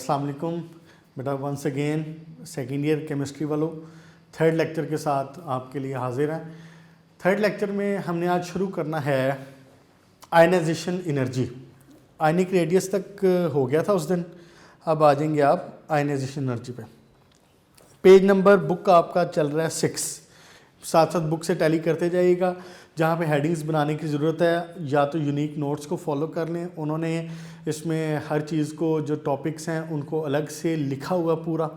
अस्सलाम वालेकुम बेटा, once again second year chemistry वालों थर्ड लेक्चर के साथ आपके लिए हाजिर हैं। थर्ड लेक्चर में हमने आज शुरू करना है आयनाइजेशन एनर्जी। आयनिक रेडियस तक हो गया था उस दिन, अब आ जाएंगे आप आयनाइजेशन एनर्जी पे। पेज नंबर बुक का आपका चल रहा है 6, साथ साथ बुक से टैली करते जाइएगा। जहाँ पे हेडिंग्स बनाने की ज़रूरत है या तो यूनिक नोट्स को फॉलो कर लें, उन्होंने इसमें हर चीज़ को जो टॉपिक्स हैं उनको अलग से लिखा हुआ पूरा,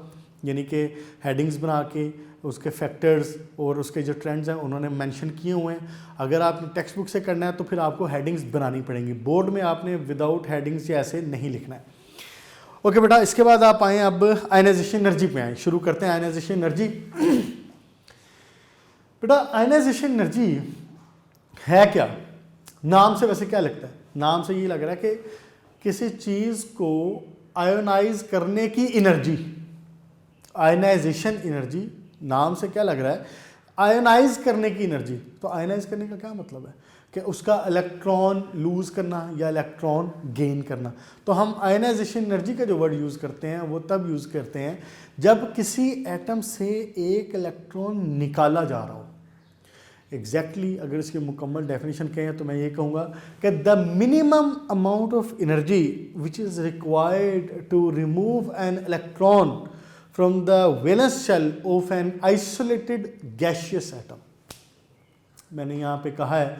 यानी कि हेडिंग्स बना के उसके फैक्टर्स और उसके जो ट्रेंड्स हैं उन्होंने मेंशन किए हुए हैं। अगर आपने टेक्स्ट बुक से करना है तो फिर आपको हेडिंग्स बनानी पड़ेंगी, बोर्ड में आपने विदाउट हेडिंग्स या ऐसे नहीं लिखना है। ओके बेटा, इसके बाद आप आएँ अब आयनाइजेशन एनर्जी पे आएँ, शुरू करते हैं आयनाइजेशन एनर्जी। बेटा आयनाइजेशन एनर्जी है क्या? नाम से वैसे क्या लगता है? नाम से ये लग रहा है कि किसी चीज़ को आयोनाइज करने की एनर्जी, आयनाइजेशन एनर्जी, नाम से क्या लग रहा है? आयोनाइज करने की एनर्जी। तो आयोनाइज करने का क्या मतलब है? कि उसका इलेक्ट्रॉन लूज करना या इलेक्ट्रॉन गेन करना। तो हम आयनाइजेशन एनर्जी का जो वर्ड यूज़ करते हैं वो तब यूज़ करते हैं जब किसी एटम से एक इलेक्ट्रॉन निकाला जा रहा हो। एग्जैक्टली अगर इसकी मुकम्मल डेफिनेशन कहें तो मैं ये कहूँगा कि the minimum amount of energy which is required to remove an electron from the valence shell of an isolated gaseous atom. मैंने यहाँ पे कहा है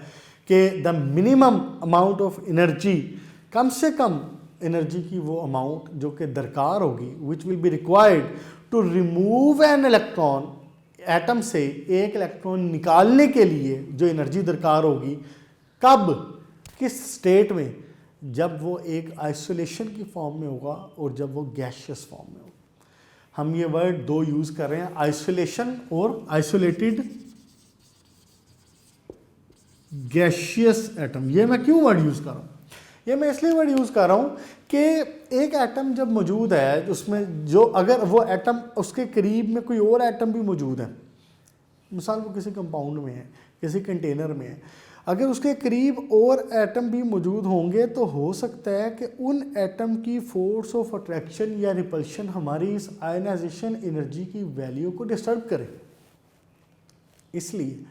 कि the minimum amount of energy, कम से कम एनर्जी की वो अमाउंट जो कि दरकार होगी, which will be required to remove an electron, atom से एक इलेक्ट्रॉन निकालने के लिए जो एनर्जी दरकार होगी, कब, किस स्टेट में? जब वो एक आइसोलेशन की फॉर्म में होगा और जब वो गैसियस फॉर्म में होगा। हम ये वर्ड दो यूज़ कर रहे हैं, आइसोलेशन और आइसोलेटेड गैसियस एटम। ये मैं क्यों वर्ड यूज़ कर रहा हूँ? ये मैं इसलिए वर्ड यूज़ कर रहा हूँ कि एक एटम जब मौजूद है उसमें जो, अगर वो एटम उसके करीब में कोई और एटम भी मौजूद है, मिसाल वो किसी कंपाउंड में है, किसी कंटेनर में है, अगर उसके करीब और एटम भी मौजूद होंगे तो हो सकता है कि उन एटम की फोर्स ऑफ अट्रैक्शन या रिपल्शन हमारी इस आयनाइजेशन एनर्जी की वैल्यू को डिस्टर्ब करे। इसलिए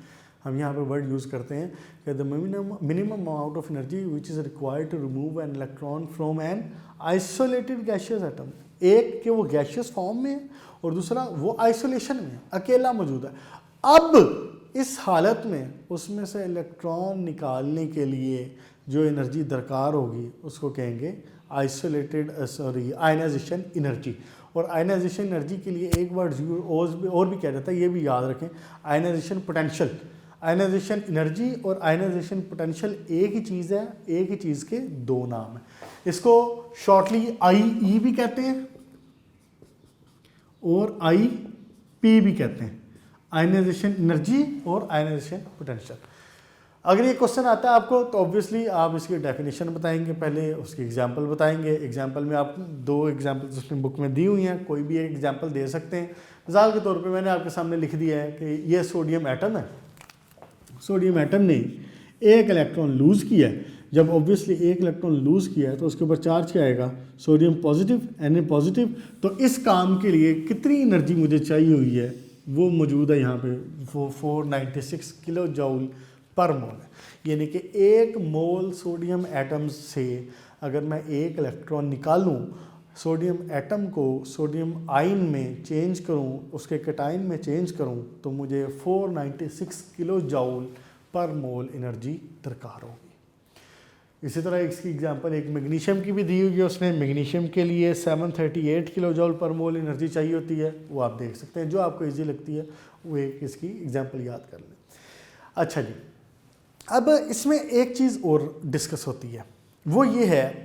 हम यहाँ पे वर्ड यूज़ करते हैं कि the minimum amount of energy which is required to remove an electron from an isolated gaseous atom. एक कि वो गैसियस फॉर्म में है और दूसरा वो आइसोलेशन में है, अकेला मौजूद है। अब इस हालत में उसमें से इलेक्ट्रॉन निकालने के लिए जो एनर्जी दरकार होगी उसको कहेंगे आयनाइजेशन एनर्जी। और आयनाइजेशन एनर्जी के लिए एक वर्ड और भी कहा जाता है, ये भी याद रखें, आयनाइजेशन पोटेंशियल। आयनाइजेशन एनर्जी और आयनाइजेशन पोटेंशियल एक ही चीज़ है, एक ही चीज़ के दो नाम हैं। इसको शॉर्टली IE भी कहते हैं और IP भी कहते हैं, आयनाइजेशन एनर्जी और आयनाइजेशन पोटेंशियल। अगर ये क्वेश्चन आता है आपको तो ऑब्वियसली आप इसकी डेफिनेशन बताएंगे, पहले उसकी एग्जांपल बताएंगे। एग्जांपल में आप दो एग्जांपल्स उसमें बुक में दी हुई हैं, कोई भी एक एग्जांपल दे सकते हैं। मिसाल के तौर पे मैंने आपके सामने लिख दिया है कि ये सोडियम एटम है, सोडियम एटम ने एक इलेक्ट्रॉन लूज़ किया है। जब ऑब्वियसली एक इलेक्ट्रॉन लूज़ किया है तो उसके ऊपर चार्ज क्या आएगा? Sodium positive, Na positive. तो इस काम के लिए कितनी एनर्जी मुझे चाहिए हुई है वो मौजूद है यहाँ पे, वो 496 किलो जूल पर मोल है। यानी कि एक मोल सोडियम एटम से अगर मैं एक इलेक्ट्रॉन निकालूं, सोडियम एटम को सोडियम आयन में चेंज करूं, उसके कैटायन में चेंज करूं, तो मुझे 496 किलो जूल पर मोल एनर्जी दरकार होगी। इसी तरह इसकी एग्जांपल एक मैग्नीशियम की भी दी हुई है, उसने मैग्नीशियम के लिए 738 किलो जूल पर मोल एनर्जी चाहिए होती है। वो आप देख सकते हैं, जो आपको ईजी लगती है वो एक इसकी एग्जांपल याद कर लें। अच्छा जी, अब इसमें एक चीज़ और डिस्कस होती है, वो ये है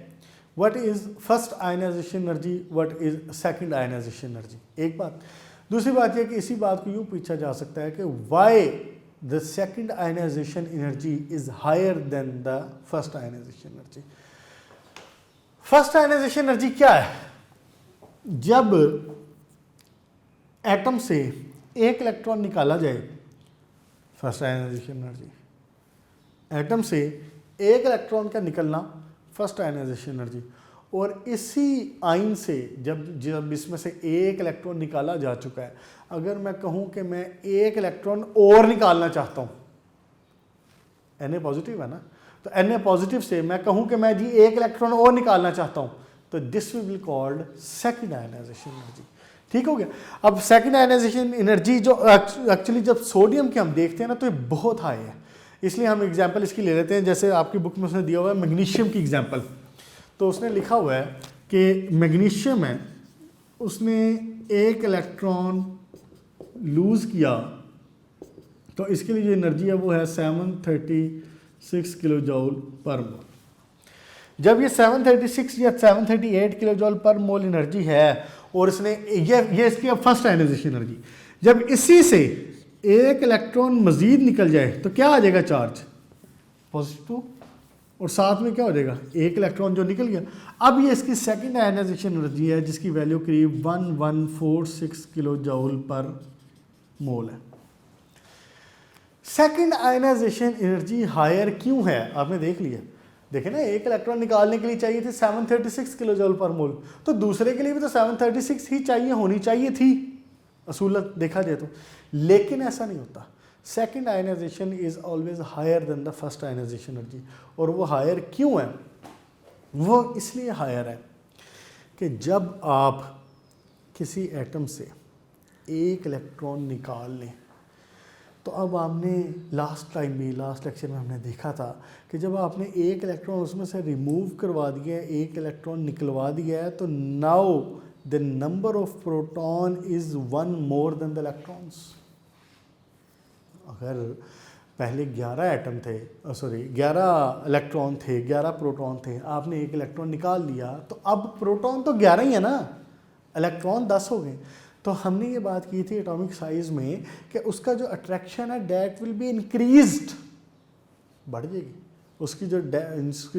what is first ionization energy, what is second ionization energy. एक बात। दूसरी बात यह कि इसी बात को यूँ पूछा जा सकता है कि why the second ionization energy is higher than the first ionization energy. First ionization energy क्या है? जब एटम से एक इलेक्ट्रॉन निकाला जाए, फर्स्ट आयनाइजेशन एनर्जी। एटम से एक इलेक्ट्रॉन का निकलना, फर्स्ट आयनाइजेशन एनर्जी। और इसी आइन से जब जब इसमें से एक इलेक्ट्रॉन निकाला जा चुका है, अगर मैं कहूं कि मैं एक इलेक्ट्रॉन और निकालना चाहता हूं, Na पॉजिटिव है ना, तो Na पॉजिटिव से मैं कहूं कि मैं जी एक इलेक्ट्रॉन और निकालना चाहता हूं, तो this will be called second ionization energy. ठीक हो गया। अब सेकंड आयनाइजेशन एनर्जी जो एक्चुअली जब सोडियम के हम देखते हैं ना तो ये बहुत हाई है, इसलिए हम एग्जांपल इसकी ले लेते हैं। जैसे आपकी बुक में उसने दिया हुआ है मैग्नीशियम की एग्जांपल, तो उसने लिखा हुआ है कि मैग्नीशियम है, उसने एक इलेक्ट्रॉन लूज किया, तो इसके लिए जो एनर्जी है वो है 736 किलो जूल पर मोल। जब ये 736 या 738 किलो जूल पर मोल एनर्जी है और इसने ये इसकी फर्स्ट आयनाइजेशन एनर्जी, जब इसी से एक इलेक्ट्रॉन मजीद निकल जाए तो क्या आ जाएगा, चार्ज पॉजिटिव, और साथ में क्या हो जाएगा, एक इलेक्ट्रॉन जो निकल गया। अब ये इसकी सेकंड आयनाइजेशन एनर्जी है जिसकी वैल्यू करीब 1146 किलो जूल पर मोल है। सेकंड आयनाइजेशन एनर्जी हायर क्यों है, आपने देख लिया, देखे ना, एक इलेक्ट्रॉन निकालने के लिए चाहिए थी 736 किलो जूल पर मोल, तो दूसरे के लिए भी तो 736 ही चाहिए, होनी चाहिए थी असूलत देखा जाए तो, लेकिन ऐसा नहीं होता। Second ionisation is always higher than the first ionization energy. और वो हायर क्यों है, वो इसलिए हायर है कि जब आप किसी एटम से एक इलेक्ट्रॉन निकाल लें, तो अब आपने लास्ट लेक्चर में हमने देखा था कि जब आपने एक इलेक्ट्रॉन उसमें से रिमूव करवा दिया है, एक इलेक्ट्रॉन निकलवा दिया है, तो now the number of proton is 1 more than the electrons. अगर पहले 11 एटम थे, 11 इलेक्ट्रॉन थे, 11 प्रोटॉन थे, आपने एक इलेक्ट्रॉन निकाल लिया, तो अब प्रोटॉन तो 11 ही है ना, इलेक्ट्रॉन 10 हो गए। तो हमने ये बात की थी एटॉमिक साइज में कि उसका जो अट्रैक्शन है दैट विल बी इंक्रीज्ड, बढ़ जाएगी उसकी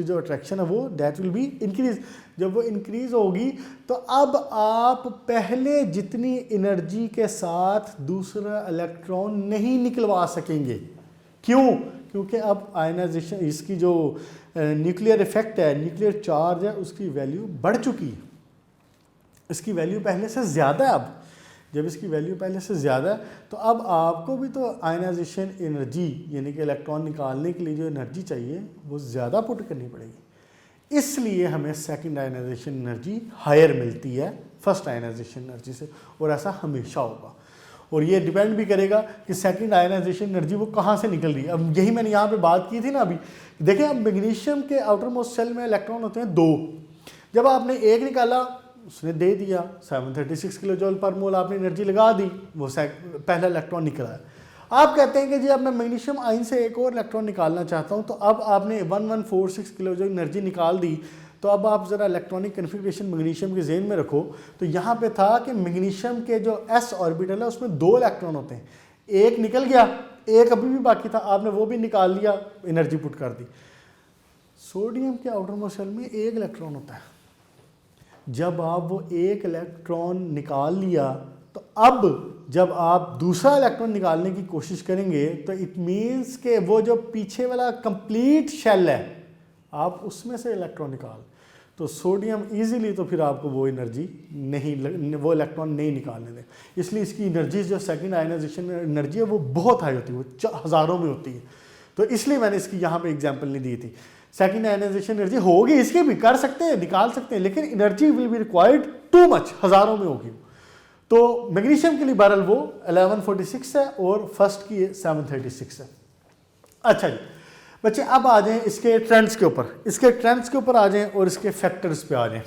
जो अट्रैक्शन है वो दैट विल बी इंक्रीज। जब वो इंक्रीज होगी तो अब आप पहले जितनी एनर्जी के साथ दूसरा इलेक्ट्रॉन नहीं निकलवा सकेंगे। क्यों? क्योंकि अब आयनाइजेशन, इसकी जो न्यूक्लियर इफेक्ट है, न्यूक्लियर चार्ज है, उसकी वैल्यू बढ़ चुकी है, इसकी वैल्यू पहले से ज़्यादा है। अब जब इसकी वैल्यू पहले से ज़्यादा है तो अब आपको भी तो आयनाइजेशन एनर्जी यानी कि इलेक्ट्रॉन निकालने के लिए जो एनर्जी चाहिए वो ज़्यादा पुट करनी पड़ेगी। इसलिए हमें सेकंड आयनाइजेशन एनर्जी हायर मिलती है फर्स्ट आयनाइजेशन एनर्जी से, और ऐसा हमेशा होगा। और ये डिपेंड भी करेगा कि सेकंड आयनाइजेशन एनर्जी वो कहाँ से निकल रही है। अब यही मैंने यहाँ पे बात की थी ना अभी, देखिए अब मैग्नीशियम के आउटर मोस्ट शेल में इलेक्ट्रॉन होते हैं 2, जब आपने एक निकाला उसने दे दिया 736 किलो जूल पर मोल, आपने एनर्जी लगा दी, वो पहला इलेक्ट्रॉन निकला है। आप कहते हैं कि जी अब मैं मैग्नीशियम आयन से एक और इलेक्ट्रॉन निकालना चाहता हूं, तो अब आपने 1146 किलो जो एनर्जी निकाल दी। तो अब आप ज़रा इलेक्ट्रॉनिक कन्फिग्रेशन मैग्नीशियम के जेन में रखो, तो यहाँ पे था कि मैग्नीशियम के जो s ऑर्बिटल है उसमें 2 इलेक्ट्रॉन होते हैं, एक निकल गया, एक अभी भी बाकी था, आपने वो भी निकाल लिया, एनर्जी पुट कर दी। सोडियम के आउटर मोस्ट शेल में 1 इलेक्ट्रॉन होता है। जब आप वो 1 इलेक्ट्रॉन निकाल लिया, तो अब जब आप दूसरा इलेक्ट्रॉन निकालने की कोशिश करेंगे तो इट मीन्स कि वो जो पीछे वाला कंप्लीट शेल है आप उसमें से इलेक्ट्रॉन निकाल, तो सोडियम इजीली तो फिर आपको वो एनर्जी नहीं, वो इलेक्ट्रॉन नहीं निकालने दें। इसलिए इसकी एनर्जी जो सेकंड आयनाइजेशन एनर्जी है वो बहुत हाई होती है, वो हज़ारों में होती है। तो इसलिए मैंने इसकी यहाँ पे एग्जांपल नहीं दी थी। सेकंड आयनाइजेशन एनर्जी होगी, इसके भी कर सकते हैं, निकाल सकते हैं, लेकिन energy will be required too much, हज़ारों में होगी। तो मैग्नीशियम के लिए बहरहाल वो 1146 है और फर्स्ट की 736 है। अच्छा जी बच्चे, अब आ जाएं इसके ट्रेंड्स के ऊपर, आ जाएं और इसके फैक्टर्स पे आ जाएं।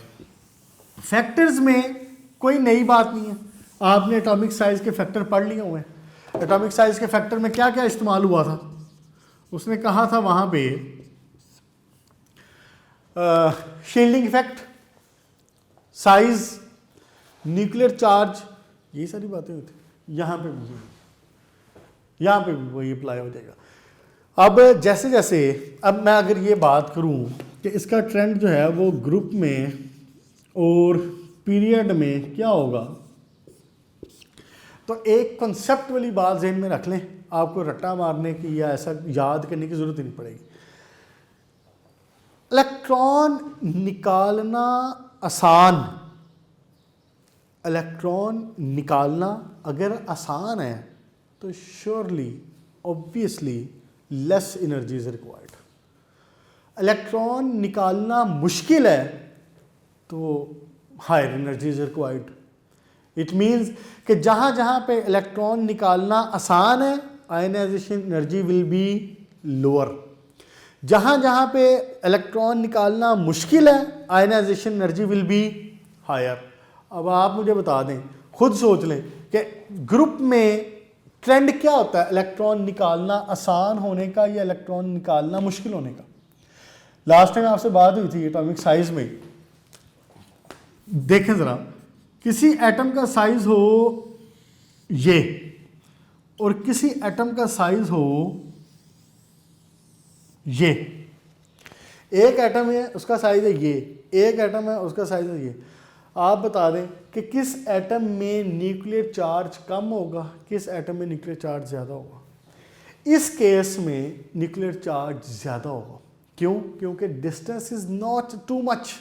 फैक्टर्स में कोई नई बात नहीं है, आपने एटॉमिक साइज के फैक्टर पढ़ लिए हुए हैं। एटॉमिक साइज के फैक्टर में क्या क्या इस्तेमाल हुआ था, उसने कहा था वहाँ पे shielding effect, size, nuclear charge, ये सारी बातें होती हैं। यहाँ पे भी वही अप्लाई हो जाएगा। अब जैसे जैसे अब मैं अगर ये बात करूँ कि इसका ट्रेंड जो है वो ग्रुप में और पीरियड में क्या होगा, तो एक कॉन्सेप्ट वाली बात जहन में रख लें, आपको रट्टा मारने की या ऐसा याद करने की ज़रूरत ही नहीं पड़ेगी। इलेक्ट्रॉन निकालना आसान, इलेक्ट्रॉन निकालना अगर आसान है तो surely obviously less energy is required. Electron निकालना मुश्किल है तो higher energy is required. It means कि जहाँ जहाँ पे इलेक्ट्रॉन निकालना आसान है ionisation energy will be lower, जहाँ जहाँ पे इलेक्ट्रॉन निकालना मुश्किल है ionisation energy will be higher. अब आप मुझे बता दें, खुद सोच लें कि ग्रुप में ट्रेंड क्या होता है, इलेक्ट्रॉन निकालना आसान होने का या इलेक्ट्रॉन निकालना मुश्किल होने का। लास्ट टाइम आपसे बात हुई थी एटॉमिक साइज में, देखें ज़रा, किसी एटम का साइज हो ये और किसी एटम का साइज हो ये, एक एटम है उसका साइज है ये, एक एटम है उसका साइज है ये। आप बता दें कि किस एटम में न्यूक्लियर चार्ज कम होगा, किस एटम में न्यूक्लियर चार्ज ज़्यादा होगा। इस केस में न्यूक्लियर चार्ज ज़्यादा होगा। क्यों? क्योंकि distance is not too much,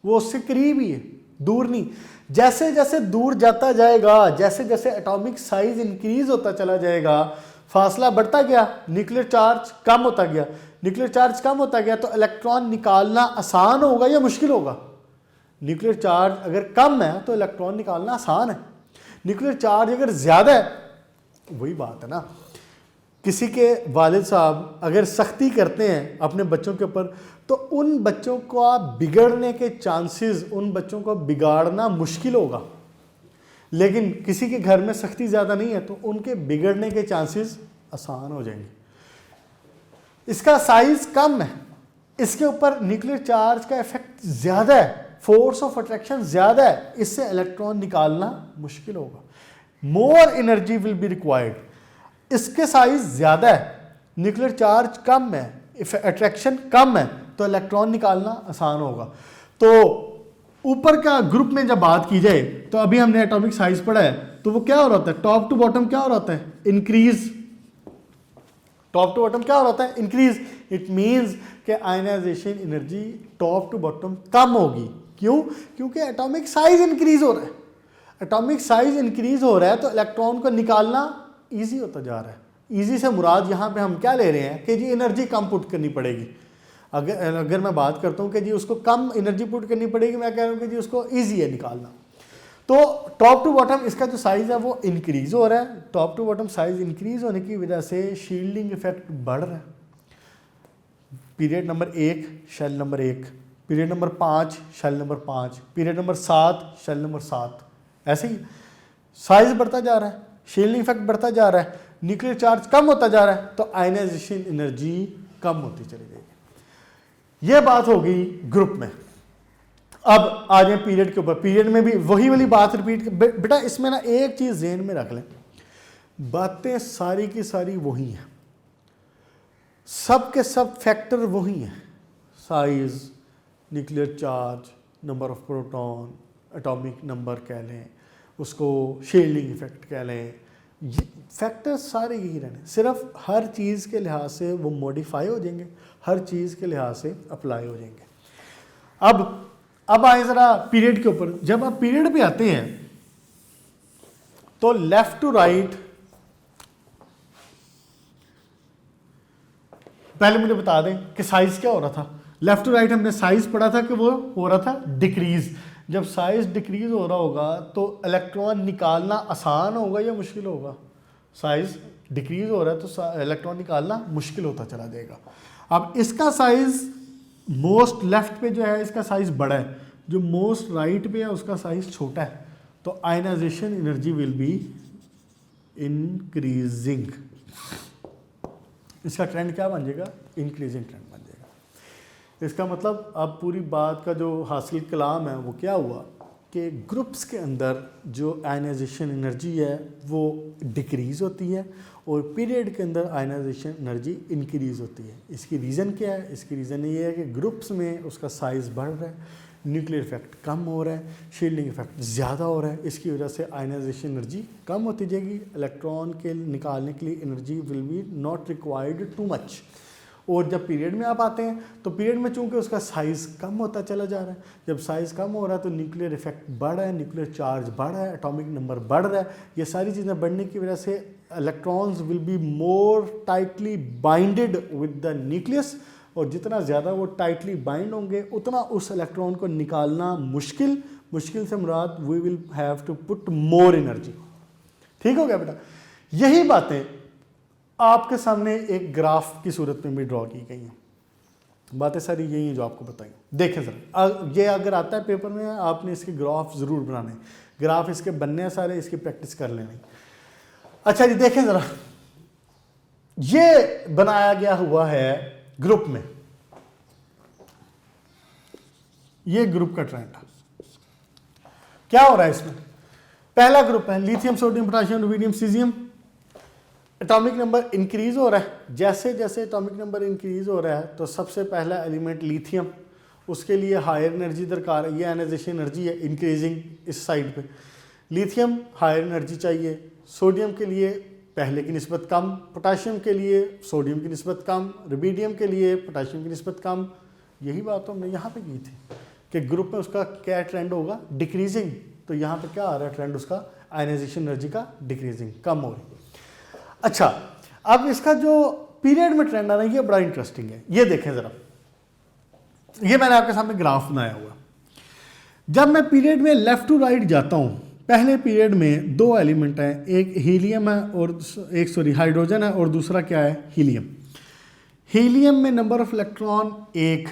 वो उससे करीब ही है, दूर नहीं। जैसे जैसे दूर जाता जाएगा, जैसे जैसे एटॉमिक साइज इंक्रीज होता चला जाएगा, फासला बढ़ता गया, न्यूक्लियर चार्ज कम होता गया। न्यूक्लियर चार्ज कम होता गया तो इलेक्ट्रॉन निकालना आसान होगा या मुश्किल होगा? न्यूक्लियर चार्ज अगर कम है तो इलेक्ट्रॉन निकालना आसान है। न्यूक्लियर चार्ज अगर ज़्यादा है, वही बात है ना, किसी के वालिद साहब अगर सख्ती करते हैं अपने बच्चों के ऊपर तो उन बच्चों को बिगड़ने के चांसेस, उन बच्चों को बिगाड़ना मुश्किल होगा। लेकिन किसी के घर में सख्ती ज़्यादा नहीं है तो उनके बिगड़ने के चांसेस आसान हो जाएंगे। इसका साइज कम है, इसके ऊपर न्यूक्लियर चार्ज का इफेक्ट ज़्यादा है, फोर्स ऑफ अट्रैक्शन ज़्यादा है, इससे इलेक्ट्रॉन निकालना मुश्किल होगा। More energy will be required. इसके साइज ज़्यादा है, न्यूक्लियर चार्ज कम है, अट्रैक्शन कम है, तो इलेक्ट्रॉन निकालना आसान होगा। तो ऊपर का ग्रुप में जब बात की जाए तो अभी हमने एटॉमिक साइज पढ़ा है, तो वो क्या हो रहा है, टॉप टू बॉटम क्या हो रहा है, इंक्रीज। टॉप टू बॉटम क्या हो रहा है, इंक्रीज। इट मीन्स कि ionization energy top to bottom कम होगी। क्यों? क्योंकि एटॉमिक साइज इंक्रीज हो रहा है। एटॉमिक साइज इंक्रीज हो रहा है तो इलेक्ट्रॉन को निकालना ईजी होता जा रहा है। ईजी से मुराद यहाँ पे हम क्या ले रहे हैं कि जी एनर्जी कम पुट करनी पड़ेगी। अगर मैं बात करता हूँ कि जी उसको कम एनर्जी पुट करनी पड़ेगी, मैं कह रहा हूँ कि जी उसको ईजी है निकालना। तो टॉप टू बॉटम इसका जो साइज़ है वो इंक्रीज हो रहा है। Top to bottom size increase होने की वजह से शील्डिंग इफेक्ट बढ़ रहा है। Period number 1 shell number 1, period number 5 shell number 5, period number 7 shell number 7, ऐसे ही साइज बढ़ता जा रहा है, शील्डिंग इफेक्ट बढ़ता जा रहा है, न्यूक्लियर चार्ज कम होता जा रहा है, तो आयनाइजेशन एनर्जी कम होती चली जाएगी। ये बात होगी ग्रुप में। अब आ जाए पीरियड के ऊपर। पीरियड में भी वही वाली बात रिपीट। बेटा इसमें ना एक चीज़ ज़हन में रख लें, बातें सारी की सारी वही हैं, सब के सब फैक्टर वही हैं। Size, nuclear charge, number of proton, atomic number कह लें, उसको शील्डिंग इफेक्ट कह लें, ये फैक्टर सारे यही रहने। सिर्फ हर चीज़ के लिहाज से वो मॉडिफाई हो जाएंगे, हर चीज़ के लिहाज से अप्लाई हो जाएंगे। अब आए ज़रा पीरियड के ऊपर। जब आप पीरियड पे आते हैं तो लेफ्ट टू राइट, पहले मुझे बता दें कि साइज क्या हो रहा था। लेफ्ट टू राइट हमने साइज पढ़ा था कि वो हो रहा था डिक्रीज। जब साइज डिक्रीज हो रहा होगा तो इलेक्ट्रॉन निकालना आसान होगा या मुश्किल होगा? साइज डिक्रीज हो रहा है तो इलेक्ट्रॉन निकालना मुश्किल होता चला जाएगा। अब इसका साइज मोस्ट लेफ्ट पे जो है इसका साइज बड़ा है, जो मोस्ट राइट पे है उसका साइज छोटा है, तो ionisation energy will be increasing. इसका ट्रेंड क्या बन जाएगा? इंक्रीजिंग ट्रेंड बन जाएगा। इसका मतलब अब पूरी बात का जो हासिल कलाम है वो क्या हुआ कि ग्रुप्स के अंदर जो आयनाइजेशन एनर्जी है वो डिक्रीज़ होती है और पीरियड के अंदर आयनाइजेशन एनर्जी इंक्रीज़ होती है। इसकी रीज़न क्या है? इसकी रीज़न ये है कि ग्रुप्स में उसका साइज़ बढ़ रहा है, न्यूक्लियर इफेक्ट कम हो रहा है, शील्डिंग इफेक्ट ज़्यादा हो रहा है। इसकी वजह से आयनाइजेशन एनर्जी कम होती जाएगी। इलेक्ट्रॉन के निकालने के लिए energy will B not required too much. और जब पीरियड में आप आते हैं तो पीरियड में चूंकि उसका साइज़ कम होता चला जा रहा है, जब साइज़ कम हो रहा है तो न्यूक्लियर इफेक्ट बढ़ रहा है, न्यूक्लियर चार्ज बढ़ रहा है, एटॉमिक नंबर बढ़ रहा है। ये सारी चीज़ें बढ़ने की वजह से electrons will be more tightly binded with the nucleus, और जितना ज़्यादा वो टाइटली बाइंड होंगे उतना उस इलेक्ट्रॉन को निकालना मुश्किल। मुश्किल से मुराद we will have to put more energy. ठीक हो गया बेटा? यही बातें आपके सामने एक ग्राफ की सूरत में भी ड्रॉ की गई हैं। बातें सारी यही हैं जो आपको बताई। देखें ज़रा, ये अगर आता है पेपर में आपने इसके ग्राफ ज़रूर बनाने, ग्राफ इसके बनने हैं सारे, इसकी प्रैक्टिस कर लेनी। अच्छा जी देखें ज़रा, ये बनाया गया हुआ है ग्रुप में, ये ग्रुप का ट्रेंड है। क्या हो रहा है इसमें? पहला ग्रुप है lithium, sodium, potassium, rubidium, caesium. Atomic number increase हो रहा है। जैसे जैसे एटॉमिक नंबर इंक्रीज हो रहा है तो सबसे पहला एलिमेंट लिथियम, उसके लिए हायर एनर्जी दरकार है। ये आयनाइजेशन एनर्जी है इंक्रीजिंग इस साइड पे। लिथियम हायर एनर्जी चाहिए, सोडियम के लिए पहले की निस्बत कम, पोटेशियम के लिए सोडियम की निस्बत कम, रुबीडियम के लिए पोटेशियम की निस्बत कम। यही बात तो हमने यहाँ पे की थी कि ग्रुप में उसका क्या ट्रेंड होगा, डिक्रीजिंग। तो यहाँ पे क्या आ रहा है ट्रेंड उसका, आयनाइजेशन एनर्जी का डिक्रीजिंग, कम हो रही। अच्छा, अब इसका जो पीरियड में ट्रेंड आ रहा है ये बड़ा इंटरेस्टिंग है। ये देखें ज़रा, ये मैंने आपके सामने ग्राफ बनाया हुआ। जब मैं पीरियड में लेफ्ट टू राइट जाता हूँ, पहले पीरियड में दो एलिमेंट हैं, एक हीलियम है और एक हाइड्रोजन है और दूसरा क्या है, हीलियम। हीलियम में नंबर ऑफ इलेक्ट्रॉन 1,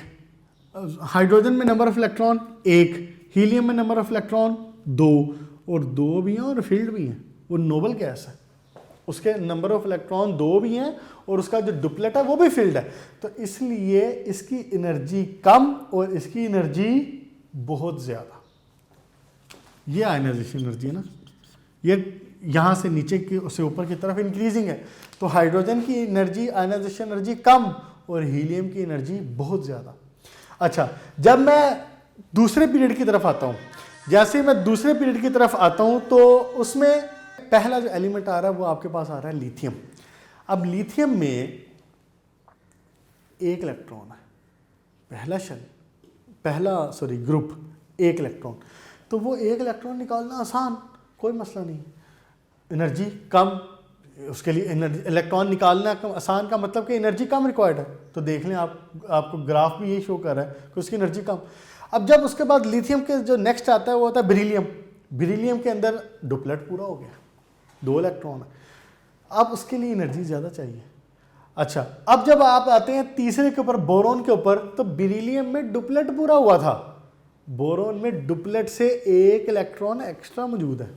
हाइड्रोजन में नंबर ऑफ इलेक्ट्रॉन 1, हीलियम में नंबर ऑफ इलेक्ट्रॉन 2, और 2 भी हैं और फील्ड भी हैं। वो नोबल गैस है, उसके नंबर ऑफ इलेक्ट्रॉन 2 भी हैं और उसका जो डुप्लेट है वो भी फील्ड है। तो इसलिए इसकी एनर्जी कम और इसकी एनर्जी बहुत ज़्यादा। ये आयनाइजेशन एनर्जी है ना, ये यहाँ से नीचे की से ऊपर की तरफ इंक्रीजिंग है। तो हाइड्रोजन की एनर्जी, आयनाइजेशन एनर्जी कम और हीलियम की एनर्जी बहुत ज़्यादा। अच्छा, जब मैं दूसरे पीरियड की तरफ आता हूँ, जैसे मैं दूसरे पीरियड की तरफ आता हूँ तो उसमें पहला जो एलिमेंट आ रहा है वो आपके पास आ रहा है लिथियम। अब लिथियम में 1 इलेक्ट्रॉन है, ग्रुप 1 इलेक्ट्रॉन। तो वो 1 इलेक्ट्रॉन निकालना आसान, कोई मसला नहीं। एनर्जी कम, उसके लिए इलेक्ट्रॉन निकालना आसान का मतलब कि एनर्जी कम रिक्वायर्ड है। तो देख लें आपको ग्राफ भी यही शो कर रहा है कि उसकी एनर्जी कम। अब जब उसके बाद लिथियम के जो नेक्स्ट आता है वो होता है बेरिलियम। बेरिलियम के अंदर डुप्लेट पूरा हो गया, 2 इलेक्ट्रॉन है, अब उसके लिए एनर्जी ज़्यादा चाहिए। अच्छा, अब जब आप आते हैं तीसरे के ऊपर, बोरोन के ऊपर, तो बेरिलियम में डुप्लेट पूरा हुआ था, बोरोन में डुप्लेट से 1 इलेक्ट्रॉन एक्स्ट्रा मौजूद है।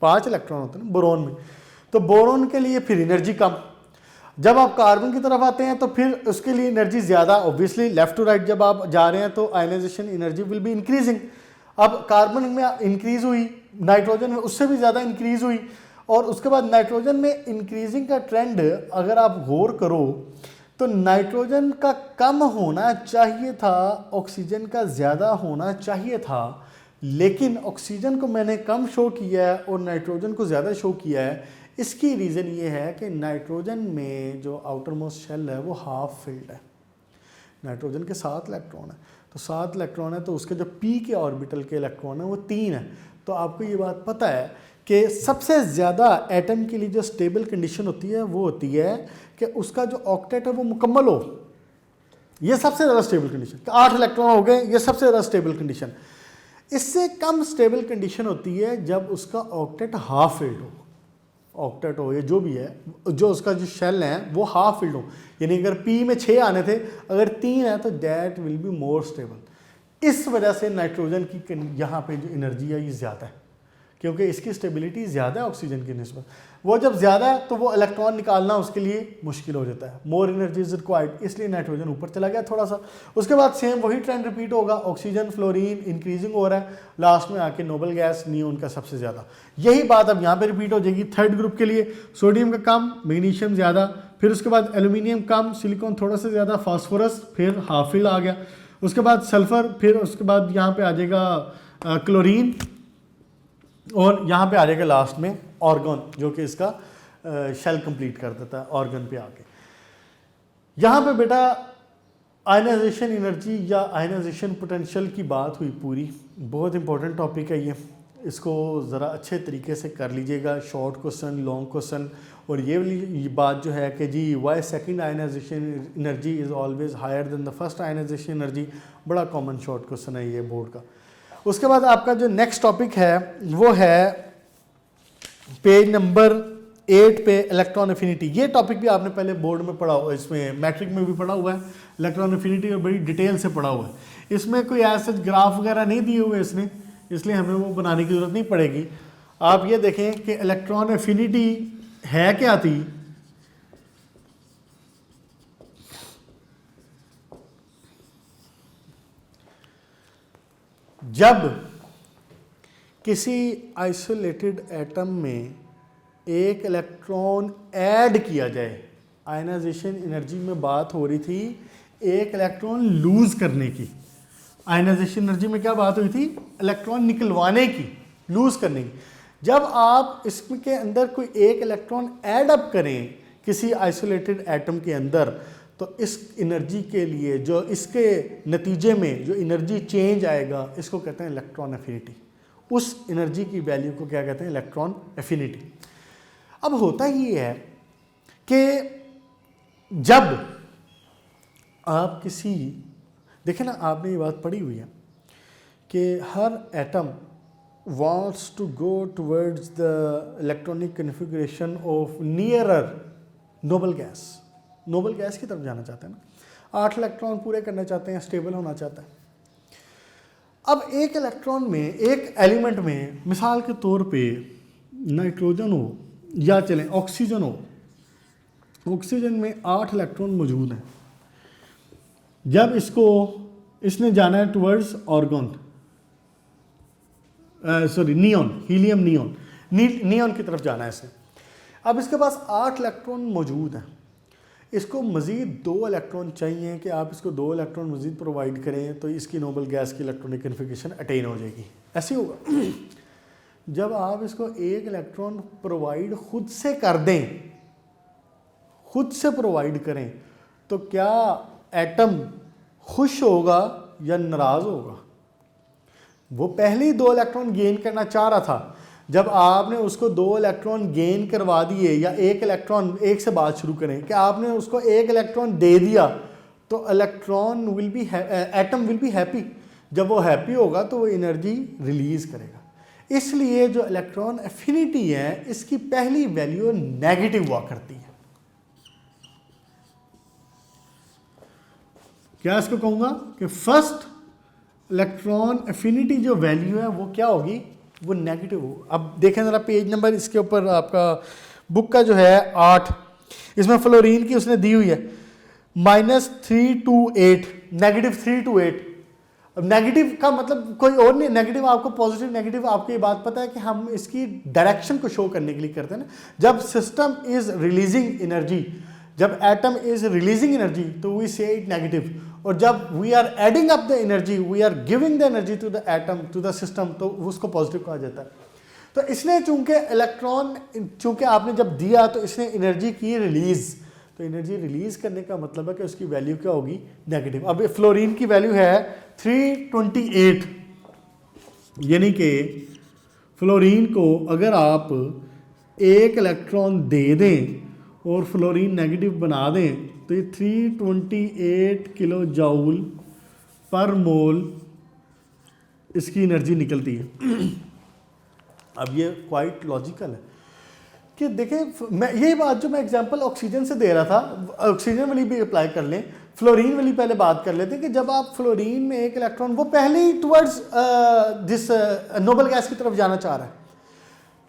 5 इलेक्ट्रॉन होते हैं ना बोरोन में, तो बोरोन के लिए फिर एनर्जी कम। जब आप कार्बन की तरफ आते हैं तो फिर उसके लिए एनर्जी ज़्यादा। ऑब्वियसली लेफ्ट टू राइट जब आप जा रहे हैं तो ionisation energy will be increasing. अब कार्बन में इंक्रीज हुई, नाइट्रोजन में उससे भी ज़्यादा इंक्रीज हुई, और उसके बाद नाइट्रोजन में इंक्रीजिंग का ट्रेंड अगर आप गौर करो तो नाइट्रोजन का कम होना चाहिए था, ऑक्सीजन का ज़्यादा होना चाहिए था, लेकिन ऑक्सीजन को मैंने कम शो किया है और नाइट्रोजन को ज़्यादा शो किया है। इसकी रीज़न ये है कि नाइट्रोजन में जो आउटर मोस्ट शेल है वो हाफ फिल्ड है। नाइट्रोजन के 7 इलेक्ट्रॉन है, तो 7 इलेक्ट्रॉन है तो उसके जो पी के ऑर्बिटल के इलेक्ट्रॉन है वो 3 है। तो आपको ये बात पता है कि सबसे ज़्यादा एटम के लिए जो स्टेबल कंडीशन होती है वो होती है कि उसका जो ऑक्टेट है वो मुकम्मल हो। ये सबसे ज़्यादा स्टेबल कंडीशन, 8 इलेक्ट्रॉन हो गए, ये सबसे ज़्यादा स्टेबल कंडीशन। इससे कम स्टेबल कंडीशन होती है जब उसका ऑक्टेट हाफ फिल्ड हो, ऑक्टेट हो, ये जो भी है, जो उसका जो शेल है वो हाफ फिल्ड हो। यानी अगर पी में 6 आने थे, अगर 3 है तो that will be more stable. इस वजह से नाइट्रोजन की यहाँ पे जो एनर्जी है ये ज़्यादा है, क्योंकि इसकी स्टेबिलिटी ज़्यादा है ऑक्सीजन की निस्बत। वो जब ज़्यादा है तो वो इलेक्ट्रॉन निकालना उसके लिए मुश्किल हो जाता है, मोर एनर्जी इज रिक्वायर्ड, इसलिए नाइट्रोजन ऊपर चला गया थोड़ा सा। उसके बाद सेम वही ट्रेंड रिपीट होगा, ऑक्सीजन फ्लोरीन इंक्रीजिंग हो रहा है, लास्ट में आके नोबल गैस नियोन का सबसे ज़्यादा। यही बात अब यहाँ पे रिपीट हो जाएगी थर्ड ग्रुप के लिए। सोडियम का कम, मैग्नीशियम ज़्यादा, फिर उसके बाद एल्यूमिनियम कम, सिलिकॉन थोड़ा सा ज़्यादा, फास्फोरस फिर हाफ फिल्ड आ गया, उसके बाद सल्फर, फिर उसके बाद यहाँ पे आ जाएगा क्लोरीन, और यहाँ पे आ जाएगा लास्ट में ऑर्गन, जो कि इसका शेल कंप्लीट कर देता है ऑर्गन पे आके। यहाँ पे बेटा आयनाइजेशन एनर्जी या आयनाइजेशन पोटेंशियल की बात हुई पूरी। बहुत इंपॉर्टेंट टॉपिक है ये, इसको ज़रा अच्छे तरीके से कर लीजिएगा, शॉर्ट क्वेश्चन, लॉन्ग क्वेश्चन। और ये बात जो है कि जी वाई second ionization energy is always higher than the first ionization energy, बड़ा कॉमन शॉर्ट क्वेश्चन है ये बोर्ड का। उसके बाद आपका जो नेक्स्ट टॉपिक है वो है पेज नंबर 8 पे इलेक्ट्रॉन एफिनिटी। ये टॉपिक भी आपने पहले बोर्ड में पढ़ा हुआ, इसमें मैट्रिक में भी पढ़ा हुआ है, इलेक्ट्रॉन एफिनिटी और बड़ी डिटेल से पढ़ा हुआ है। इसमें कोई ऐसे ग्राफ वगैरह नहीं दिए हुए इसने, इसलिए हमें वो बनाने की ज़रूरत नहीं पड़ेगी। आप ये देखें कि इलेक्ट्रॉन एफिनिटी है क्या थी। जब किसी आइसोलेटेड एटम में एक इलेक्ट्रॉन ऐड किया जाए, आयनाइजेशन एनर्जी में बात हो रही थी एक इलेक्ट्रॉन लूज करने की। आयनाइजेशन एनर्जी में क्या बात हुई थी? इलेक्ट्रॉन निकलवाने की, लूज करने की। जब आप इसके अंदर कोई एक इलेक्ट्रॉन ऐड अप करें किसी आइसोलेटेड एटम के अंदर, तो इस एनर्जी के लिए जो इसके नतीजे में जो एनर्जी चेंज आएगा, इसको कहते हैं इलेक्ट्रॉन एफिनिटी। उस एनर्जी की वैल्यू को क्या कहते हैं? Electron affinity. अब होता ही है कि जब आप किसी, देखें ना, आपने ये बात पढ़ी हुई है कि हर atom wants to go towards the electronic configuration of nearer noble gas। Noble gas की तरफ जाना चाहते हैं ना, 8 इलेक्ट्रॉन पूरे करना चाहते हैं, स्टेबल होना चाहता है। अब एक इलेक्ट्रॉन में, एक एलिमेंट में, मिसाल के तौर पे नाइट्रोजन हो या चलें ऑक्सीजन हो, ऑक्सीजन में 8 इलेक्ट्रॉन मौजूद हैं। जब इसने जाना है towards organ, neon, helium neon की तरफ जाना है इसने। अब इसके पास 8 इलेक्ट्रॉन मौजूद हैं, इसको मज़ीद 2 इलेक्ट्रॉन चाहिए कि आप इसको 2 इलेक्ट्रॉन मज़ीद प्रोवाइड करें तो इसकी नोबल गैस की इलेक्ट्रॉनिक कन्फिगरेशन अटेन हो जाएगी। ऐसे होगा जब आप इसको 1 इलेक्ट्रॉन प्रोवाइड खुद से कर दें, खुद से प्रोवाइड करें, तो क्या एटम खुश होगा या नाराज़ होगा? वो पहले ही 2 इलेक्ट्रॉन गेन करना चाह रहा था, जब आपने उसको 2 इलेक्ट्रॉन गेन करवा दिए, या 1 इलेक्ट्रॉन, एक से बात शुरू करें कि आपने उसको 1 इलेक्ट्रॉन दे दिया, तो electron will be, atom will be happy. जब वो हैप्पी होगा तो वो एनर्जी रिलीज करेगा। इसलिए जो इलेक्ट्रॉन एफिनिटी है, इसकी पहली वैल्यू नेगेटिव हुआ करती है। क्या इसको कहूंगा कि फर्स्ट इलेक्ट्रॉन एफिनिटी जो वैल्यू है वो क्या होगी? वो नेगेटिव हो। अब देखें ज़रा पेज नंबर इसके ऊपर आपका बुक का जो है 8, इसमें फ्लोरीन की उसने दी हुई है -328, -328। अब नेगेटिव का मतलब कोई और नहीं, नेगेटिव आपको पॉजिटिव नेगेटिव, आपको ये बात पता है कि हम इसकी डायरेक्शन को शो करने के लिए करते हैं ना। जब सिस्टम इज रिलीजिंग एनर्जी, जब एटम इज रिलीजिंग एनर्जी, तो वी से इट नेगेटिव। और जब we are adding up the energy, we are giving the energy to the atom, to the system, तो उसको पॉजिटिव कहा जाता है। तो इसने चूंकि इलेक्ट्रॉन, चूंकि आपने जब दिया तो इसने एनर्जी की रिलीज, तो एनर्जी रिलीज करने का मतलब है कि उसकी वैल्यू क्या होगी? नेगेटिव। अब फ्लोरीन की वैल्यू है 328, यानी कि फ्लोरीन को अगर आप 1 इलेक्ट्रॉन दे दें और फ्लोरीन नेगेटिव बना दें, तो ये 328 किलो जाउल पर मोल इसकी एनर्जी निकलती है। अब ये क्वाइट लॉजिकल है कि देखें, मैं यही बात जो मैं एग्जांपल ऑक्सीजन से दे रहा था, ऑक्सीजन वाली भी अप्लाई कर लें, फ्लोरीन वाली पहले बात कर लेते हैं कि जब आप फ्लोरीन में 1 इलेक्ट्रॉन, वो पहले ही टुवर्ड्स दिस नोबल गैस की तरफ जाना चाह रहा है,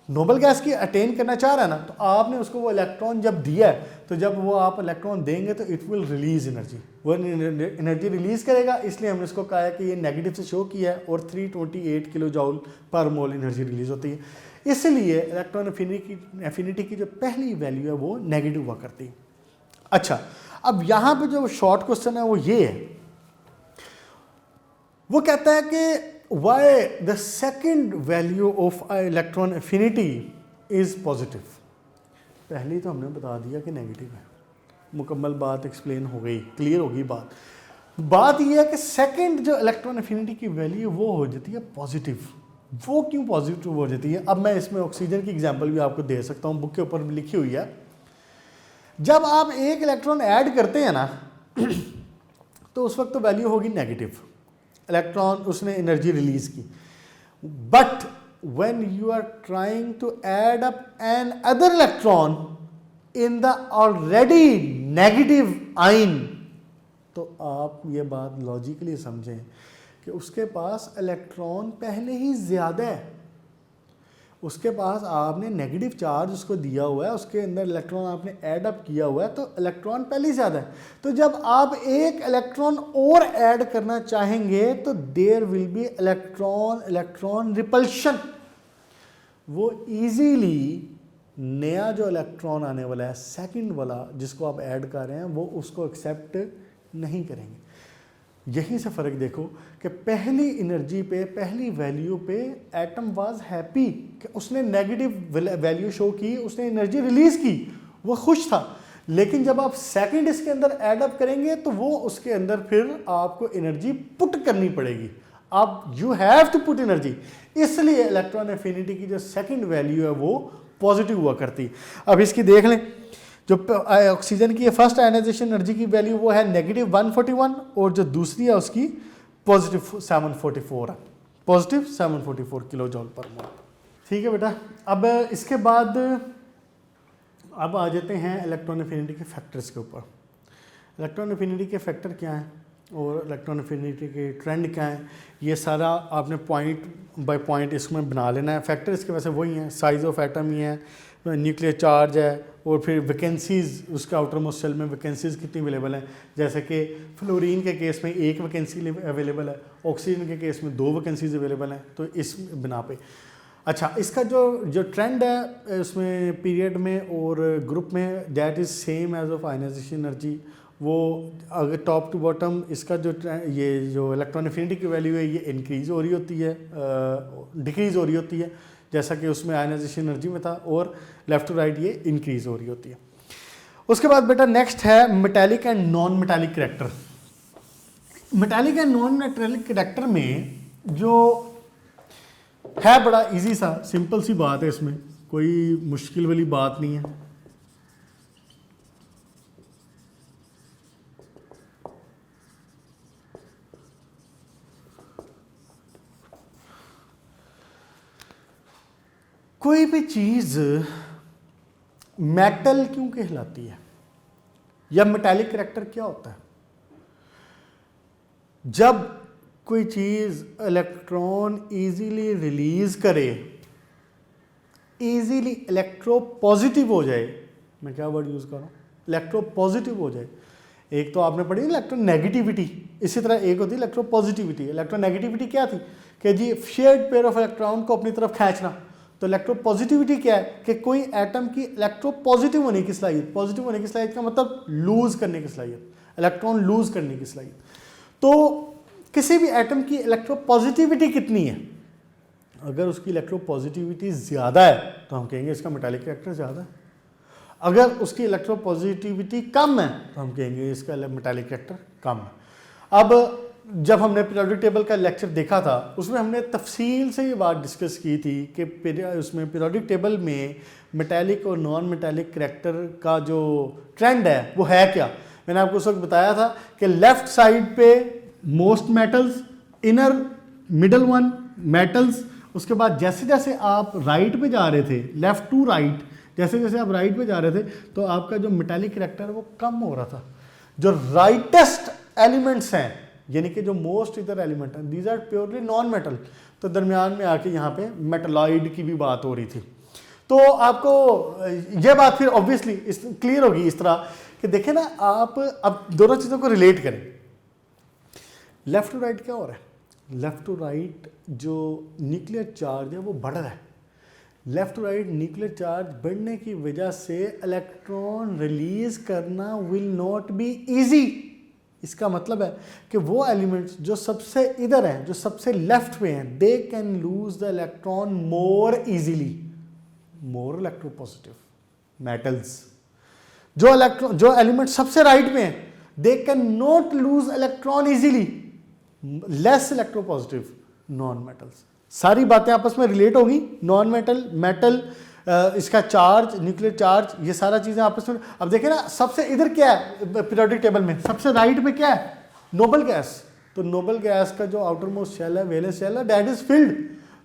नोबल गैस की अटेन करना चाह रहा है ना, तो आपने उसको वो इलेक्ट्रॉन जब दिया है, तो जब वो आप इलेक्ट्रॉन देंगे तो इट विल रिलीज एनर्जी, वो एनर्जी रिलीज करेगा। इसलिए हमने इसको कहा है कि ये नेगेटिव से शो किया है, और 328 किलो जूल पर मोल एनर्जी रिलीज होती है। इसलिए इलेक्ट्रॉन एफिनिटी की जो पहली वैल्यू है वो नेगेटिव हुआ करती है। अच्छा, अब यहाँ पे जो शॉर्ट क्वेश्चन है वो ये है, वो कहता है कि why the second value of electron affinity is positive। पहले तो हमने बता दिया कि नेगेटिव है, मुकम्मल बात एक्सप्लेन हो गई, क्लियर होगी बात यह है कि सेकंड जो इलेक्ट्रॉन एफिनिटी की वैल्यू वो हो जाती है पॉजिटिव। वो क्यों पॉजिटिव हो जाती है? अब मैं इसमें ऑक्सीजन की एग्जांपल भी आपको दे सकता हूँ, बुक के ऊपर भी लिखी हुई है। जब आप एक इलेक्ट्रॉन ऐड करते हैं ना तो उस वक्त तो वैल्यू होगी नेगेटिव, इलेक्ट्रॉन उसने एनर्जी रिलीज की। But when you are trying to add up an other electron in the already negative ion, तो आप ये बात लॉजिकली समझें कि उसके पास इलेक्ट्रॉन पहले ही ज़्यादा है, उसके पास आपने नेगेटिव चार्ज उसको दिया हुआ है, उसके अंदर इलेक्ट्रॉन आपने ऐड अप किया हुआ है, तो इलेक्ट्रॉन पहले ही ज़्यादा है। तो जब आप एक इलेक्ट्रॉन और ऐड करना चाहेंगे तो there will be electron repulsion. वो इजीली नया जो इलेक्ट्रॉन आने वाला है, सेकंड वाला जिसको आप ऐड कर रहे हैं, वो उसको एक्सेप्ट नहीं करेंगे। यहीं से फ़र्क देखो कि पहली एनर्जी पे, पहली वैल्यू पे एटम वाज हैप्पी कि उसने नेगेटिव वैल्यू शो की, उसने एनर्जी रिलीज़ की, वो खुश था। लेकिन जब आप सेकंड इसके अंदर ऐड अप करेंगे तो वो उसके अंदर फिर आपको एनर्जी पुट करनी पड़ेगी। आप you have to put energy, इसलिए इलेक्ट्रॉन एफिनिटी की जो सेकंड वैल्यू है वो पॉजिटिव हुआ करती। अब इसकी देख लें, जो ऑक्सीजन की फर्स्ट आयनाइजेशन एनर्जी की वैल्यू वो है -141 और जो दूसरी है उसकी पॉजिटिव 744 है, पॉजिटिव 744 किलो जॉल पर मोल। ठीक है बेटा। अब इसके बाद अब आ जाते हैं इलेक्ट्रॉन एफिनिटी के फैक्टर्स के ऊपर। इलेक्ट्रॉन एफिनिटी के फैक्टर क्या हैं और इलेक्ट्रॉन एफिनिटी के ट्रेंड क्या हैं, ये सारा आपने पॉइंट बाय पॉइंट इसमें बना लेना है। फैक्टर इसके वैसे वही हैं, साइज़ ऑफ एटम ही है, न्यूक्लियर चार्ज है, और फिर वैकेंसीज़, उसका आउटर मोस्ट सेल में वैकेंसीज़ कितनी अवेलेबल हैं। जैसे कि फ्लोरीन के केस में 1 वैकेंसी अवेलेबल है, ऑक्सीजन के केस में 2 वैकेंसीज अवेलेबल हैं। तो इस बिना पे अच्छा, इसका जो ट्रेंड है उसमें पीरियड में और ग्रुप में, that is same as of ionisation energy. वो अगर टॉप टू बॉटम इसका ये जो इलेक्ट्रॉन एफिनिटी की वैल्यू है ये इंक्रीज़ हो रही होती है, डिक्रीज़ हो रही होती है, जैसा कि उसमें आयनाइजेशन एनर्जी में था, और लेफ़्ट टू राइट ये इंक्रीज़ हो रही होती है। उसके बाद बेटा नेक्स्ट है metallic and non metallic character. Metallic and non metallic character में जो है बड़ा इजी सा, सिंपल सी बात है, इसमें कोई मुश्किल वाली बात नहीं है। कोई भी चीज़ मेटल क्यों कहलाती है या मेटालिक करैक्टर क्या होता है? जब कोई चीज़ इलेक्ट्रॉन इजीली रिलीज करे, इजीली इलेक्ट्रो पॉजिटिव हो जाए, मैं क्या वर्ड यूज़ कर रहा हूँ, इलेक्ट्रो पॉजिटिव हो जाए। एक तो आपने पढ़ी इलेक्ट्रो नेगेटिविटी, इसी तरह एक होती है इलेक्ट्रो पॉजिटिविटी। इलेक्ट्रो नेगेटिविटी क्या थी कि जी शेयर्ड पेयर ऑफ इलेक्ट्रॉन को अपनी तरफ खींचना। तो इलेक्ट्रो पॉजिटिविटी क्या है कि कोई एटम की इलेक्ट्रो पॉजिटिव होने की सलाहियत, पॉजिटिव होने की सलाहियत का मतलब लूज करने की सलाहियत, इलेक्ट्रॉन लूज करने की सलाहियत। तो किसी भी एटम की इलेक्ट्रो पॉजिटिविटी कितनी है, अगर उसकी इलेक्ट्रो पॉजिटिविटी ज़्यादा है तो हम कहेंगे इसका मेटालिक करैक्टर ज़्यादा है। अगर उसकी इलेक्ट्रो पॉजिटिविटी कम है तो हम कहेंगे इसका मेटालिक करैक्टर कम है। अब जब हमने पीरियोडिक टेबल का लेक्चर देखा था उसमें हमने तफसील से ये बात डिस्कस की थी कि उसमें पीरियोडिक टेबल में मेटालिक और नॉन मेटालिक करैक्टर का जो ट्रेंड है वो है क्या। मैंने आपको उस वक्त बताया था कि लेफ्ट साइड पे most metals, inner middle one metals, उसके बाद जैसे जैसे आप राइट पे जा रहे थे, लेफ्ट टू राइट, जैसे जैसे आप राइट पे जा रहे थे तो आपका जो मेटालिक करैक्टर वो कम हो रहा था। जो राइटेस्ट एलिमेंट्स हैं यानी कि जो मोस्ट इधर एलिमेंट हैं, these are purely non metal, तो दरमियान में आके यहाँ पे मेटलॉइड की भी बात हो रही थी। तो आपको यह बात फिर ऑब्वियसली क्लियर होगी इस तरह कि देखें ना, आप अब दोनों चीज़ों को रिलेट करें। लेफ्ट टू राइट क्या हो रहा है, लेफ्ट टू राइट जो न्यूक्लियर चार्ज है वो बढ़ रहा है। Left to right nuclear charge बढ़ने की वजह से इलेक्ट्रॉन रिलीज करना विल नॉट बी इजी। इसका मतलब है कि वो एलिमेंट्स जो सबसे इधर हैं, जो सबसे लेफ्ट पे हैं, they can lose the electron more easily, more electropositive metals. जो एलिमेंट सबसे राइट में है, they can not lose electron easily, less electropositive non metals. सारी बातें आपस में रिलेट होगी, नॉन मेटल, मेटल, इसका चार्ज, न्यूक्लियर चार्ज, ये सारा चीजें आपस में। अब देखें ना, सबसे इधर क्या है पीरियोडिक टेबल में, सबसे राइट में क्या है, नोबल गैस। तो नोबल गैस का जो आउटर मोस्ट शेल है, वैलेंस शेल है, दैट इज फिल्ड।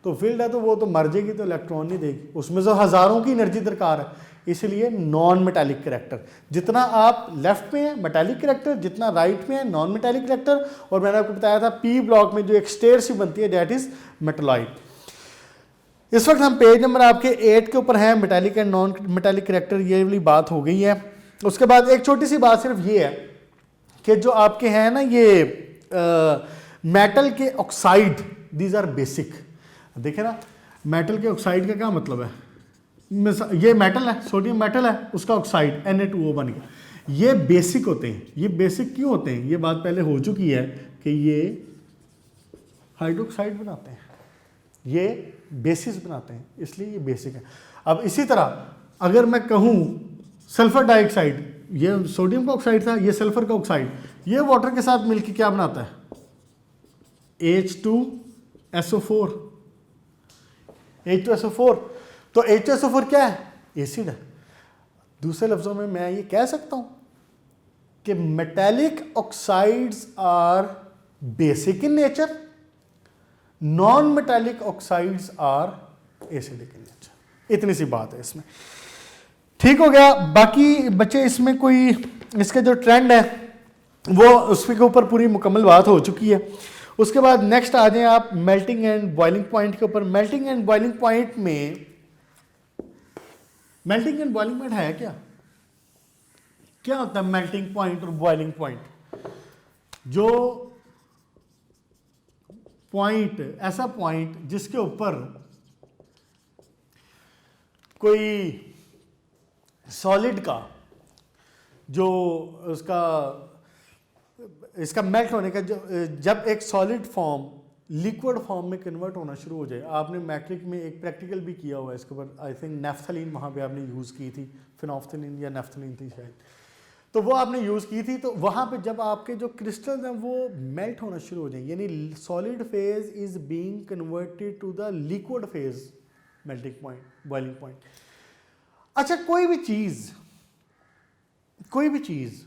तो फिल्ड है तो वो तो मर जाएगी, तो इलेक्ट्रॉन नहीं देगी, उसमें तो हजारों की एनर्जी दरकार है, इसलिए नॉन मेटालिक करैक्टर। जितना आप लेफ्ट में है मेटालिक करैक्टर, जितना राइट में है नॉन मेटालिक करैक्टर। और मैंने आपको बताया था पी ब्लॉक में जो एक स्टेयर सी बनती है, दैट इज मेटालॉइड। इस वक्त हम पेज नंबर आपके 8 के ऊपर हैं, metallic and non metallic character, ये वाली बात हो गई है। उसके बाद एक छोटी सी बात सिर्फ ये है कि जो आपके हैं ना ये मेटल के ऑक्साइड, दीज आर बेसिक। देखें ना, मेटल के ऑक्साइड का क्या मतलब है, ये मेटल है, सोडियम मेटल है, उसका ऑक्साइड Na2O बन गया, ये बेसिक होते हैं। ये बेसिक क्यों होते हैं, ये बात पहले हो चुकी है कि ये हाइड्रोक्साइड बनाते हैं, ये बेसिस बनाते हैं, इसलिए ये बेसिक है। अब इसी तरह अगर मैं कहूँ सल्फर डाइऑक्साइड, ये सोडियम का ऑक्साइड था, ये सल्फर का ऑक्साइड, ये वाटर के साथ मिलकर क्या बनाता है, H2SO4। H2SO4, तो H2SO4 क्या है, एसिड है। दूसरे लफ्जों में मैं ये कह सकता हूं कि metallic oxides are basic in nature, non metallic oxides are acidic in nature. इतनी सी बात है इसमें, ठीक हो गया। बाकी बच्चे इसमें कोई इसके जो ट्रेंड है वो उसके ऊपर पूरी मुकम्मल बात हो चुकी है। उसके बाद नेक्स्ट आ जाएं आप मेल्टिंग एंड बॉइलिंग पॉइंट के ऊपर। मेल्टिंग एंड बॉइलिंग पॉइंट में, मेल्टिंग एंड बॉइलिंग पॉइंट है क्या, क्या होता है मेल्टिंग पॉइंट और बॉइलिंग पॉइंट? जो पॉइंट, ऐसा पॉइंट जिसके ऊपर कोई सॉलिड का जो उसका इसका मेल्ट होने का, जो जब एक सॉलिड फॉर्म लिक्विड फॉर्म में कन्वर्ट होना शुरू हो जाए। आपने मैट्रिक में एक प्रैक्टिकल भी किया हुआ है इसके ऊपर, आई थिंक नेफ्थलीन वहाँ पे आपने यूज़ की थी, फिनोफ्थलीन या नेफ्थलीन थी शायद, तो वो आपने यूज़ की थी। तो वहाँ पे जब आपके जो क्रिस्टल्स हैं वो मेल्ट होना शुरू हो जाए, यानी solid phase is being converted to the liquid phase, melting point, boiling point. अच्छा, कोई भी चीज़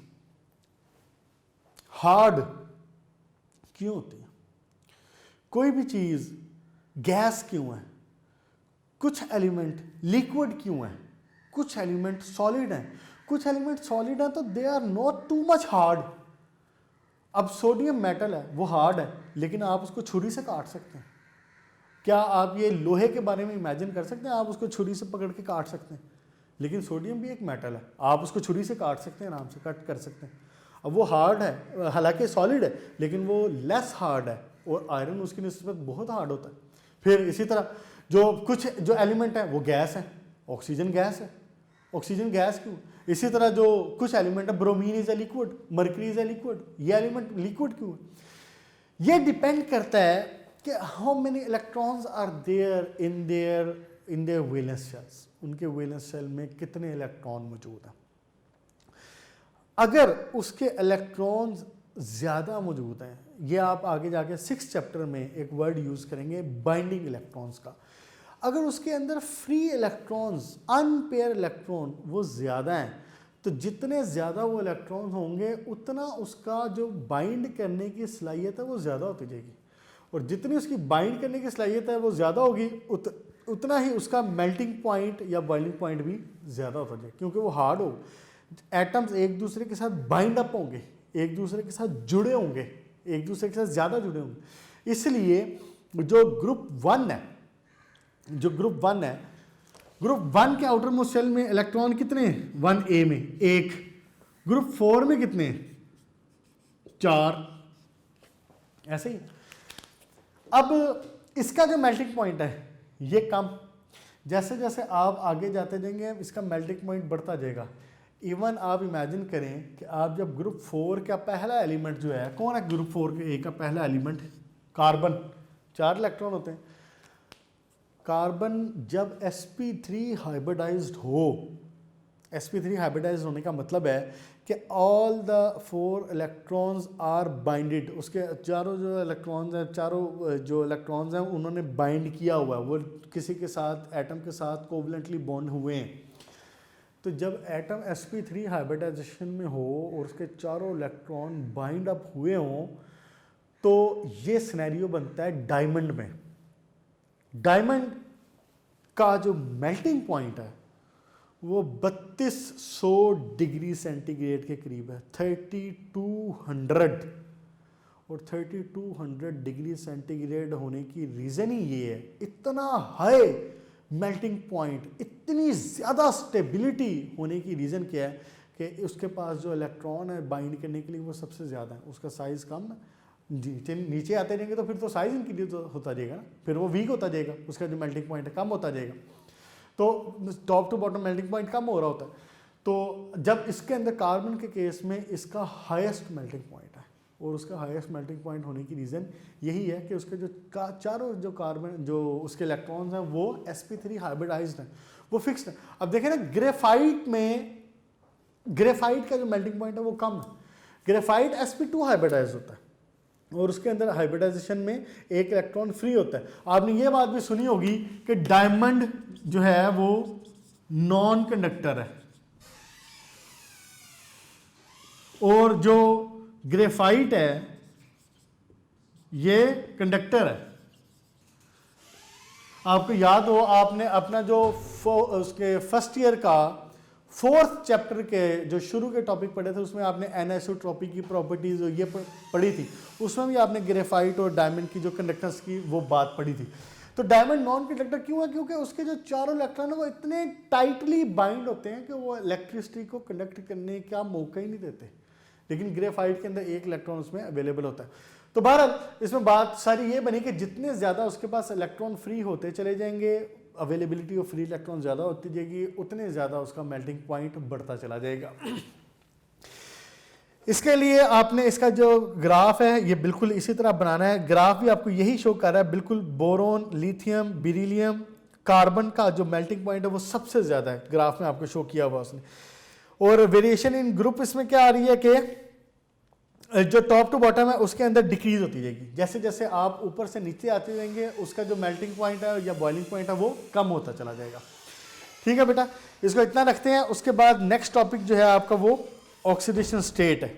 हार्ड क्यों होती है, कोई भी चीज़ गैस क्यों है, कुछ एलिमेंट लिक्विड क्यों है, कुछ एलिमेंट सॉलिड हैं, कुछ एलिमेंट सॉलिड हैं तो they are not too much hard. अब सोडियम मेटल है, वो हार्ड है, लेकिन आप उसको छुरी से काट सकते हैं। क्या आप ये लोहे के बारे में इमेजिन कर सकते हैं, आप उसको छुरी से पकड़ के काट सकते हैं? लेकिन सोडियम भी एक मेटल है, आप उसको छुरी से काट सकते हैं, आराम से कट कर सकते हैं। अब वो हार्ड है, हालांकि सॉलिड है, लेकिन वो लेस हार्ड है, और आयरन उसकी निस्बत बहुत हार्ड होता है। फिर इसी तरह जो एलिमेंट है वो गैस है, ऑक्सीजन गैस है, ऑक्सीजन गैस क्यों? इसी तरह जो कुछ एलिमेंट है, bromine is a liquid, mercury is a liquid, ये एलिमेंट लिक्विड क्यों है? ये डिपेंड करता है कि how many electrons are there in their valence shells, उनके वैलेंस शेल में कितने इलेक्ट्रॉन मौजूद हैं। अगर उसके इलेक्ट्रॉन्स ज़्यादा मौजूद हैं, ये आप आगे जाके 6th चैप्टर में एक वर्ड यूज़ करेंगे बाइंडिंग इलेक्ट्रॉन्स का। अगर उसके अंदर फ्री इलेक्ट्रॉन्स, अनपेयर इलेक्ट्रॉन वो ज़्यादा हैं, तो जितने ज़्यादा वो इलेक्ट्रॉन्स होंगे उतना उसका जो बाइंड करने की सलाहियत है वो ज़्यादा होती जाएगी, और जितनी उसकी बाइंड करने की सलाहियत है वो ज़्यादा होगी, उतना ही उसका मेल्टिंग पॉइंट या बॉइलिंग पॉइंट भी ज़्यादा होता जाएगा, क्योंकि वो हार्ड हो। एटम्स एक दूसरे के साथ बाइंड अप होंगे, एक दूसरे के साथ जुड़े होंगे, एक दूसरे के साथ ज़्यादा जुड़े होंगे। इसलिए जो ग्रुप 1 है, ग्रुप 1 के आउटर मोस्ट शेल में इलेक्ट्रॉन कितने हैं? 1a में 1, ग्रुप 4 में कितने हैं? 4, ऐसे ही। अब इसका जो मेल्टिंग पॉइंट है ये कम, जैसे जैसे आप आगे जाते जाएंगे इसका मेल्टिंग पॉइंट बढ़ता जाएगा। इवन आप इमेजिन करें कि आप जब ग्रुप 4 का पहला एलिमेंट जो है, कौन है ग्रुप 4 के A का पहला एलिमेंट? कार्बन, 4 इलेक्ट्रॉन होते हैं। कार्बन जब sp3 हाइब्रिडाइज्ड हो sp3 हाइब्रिडाइज होने का मतलब है कि all the 4 electrons are binded, उसके चारों जो इलेक्ट्रॉन्स हैं, चारों जो इलेक्ट्रॉन्स हैं उन्होंने बाइंड किया हुआ है, वो किसी के साथ एटम के साथ कोवलेंटली बॉन्ड हुए हैं। तो जब एटम sp3 हाइब्रिडाइजेशन में हो और उसके चारों इलेक्ट्रॉन बाइंड अप हुए हों तो ये सिनेरियो बनता है डायमंड में। डायमंड का जो मेल्टिंग पॉइंट है वो 3200 डिग्री सेंटीग्रेड के करीब है, 3200। और 3200 डिग्री सेंटीग्रेड होने की रीज़न ही ये है, इतना हाई मेल्टिंग पॉइंट, इतनी ज़्यादा स्टेबिलिटी होने की रीज़न क्या है कि उसके पास जो इलेक्ट्रॉन है बाइंड करने के लिए वो सबसे ज़्यादा है, उसका साइज़ कम है। नीचे आते जाएंगे तो फिर तो साइज़ इंक्रीज होता जाएगा ना, फिर वो वीक होता जाएगा, उसका जो मेल्टिंग पॉइंट है कम होता जाएगा, तो top to bottom melting point कम हो रहा होता है। तो जब इसके अंदर कार्बन के केस में इसका हाईएस्ट मेल्टिंग पॉइंट है, और उसका हाईएस्ट मेल्टिंग पॉइंट होने की रीज़न यही है कि उसके जो चारों जो कार्बन जो उसके इलेक्ट्रॉन्स हैं वो sp3 हाइब्रिडाइज्ड हैं, वो फिक्स्ड है। अब देखें ना, ग्रेफाइट में ग्रेफाइट का जो मेल्टिंग पॉइंट है वो कम है, ग्रेफाइट sp2 हाइब्रिडाइज होता है और उसके अंदर हाइब्रिडाइजेशन में एक इलेक्ट्रॉन फ्री होता है। आपने ये बात भी सुनी होगी कि डायमंड जो है वो नॉन कंडक्टर है और जो ग्रेफाइट है ये कंडक्टर है। आपको याद हो, आपने अपना जो उसके फर्स्ट ईयर का 4th चैप्टर के जो शुरू के टॉपिक पढ़े थे उसमें आपने एनिसोट्रॉपी की प्रॉपर्टीज ये पढ़ी थी, उसमें भी आपने ग्रेफाइट और डायमंड की जो कंडक्टेंस की वो बात पढ़ी थी। तो डायमंड नॉन कंडक्टर क्यों है? क्योंकि उसके जो चारों इलेक्ट्रॉन है वो इतने टाइटली बाइंड होते हैं कि वो इलेक्ट्रिसिटी को कंडक्ट करने का मौका ही नहीं देते, लेकिन ग्रेफाइट के अंदर एक इलेक्ट्रॉन उसमें अवेलेबल होता है। तो बहरहाल इसमें बात सारी ये बनी कि जितने ज़्यादा उसके पास इलेक्ट्रॉन फ्री होते चले जाएंगे, अवेलेबिलिटी ऑफ फ्री इलेक्ट्रॉन ज़्यादा होती जाएगी, उतने ज़्यादा उसका मेल्टिंग पॉइंट बढ़ता चला जाएगा। इसके लिए आपने इसका जो ग्राफ है ये बिल्कुल इसी तरह बनाना है। ग्राफ भी आपको यही शो कर रहा है, बिल्कुल बोरोन, लिथियम, बेरिलियम, कार्बन का जो मेल्टिंग पॉइंट है वो सबसे ज़्यादा है, ग्राफ में आपको शो किया हुआ उसने। और वेरिएशन इन ग्रुप इसमें क्या आ रही है कि जो टॉप टू बॉटम है उसके अंदर डिक्रीज होती जाएगी, जैसे जैसे आप ऊपर से नीचे आते जाएंगे उसका जो मेल्टिंग पॉइंट है या बॉइलिंग पॉइंट है वो कम होता चला जाएगा। ठीक है बेटा, इसको इतना रखते हैं। उसके बाद नेक्स्ट टॉपिक जो है आपका वो ऑक्सीडेशन स्टेट है।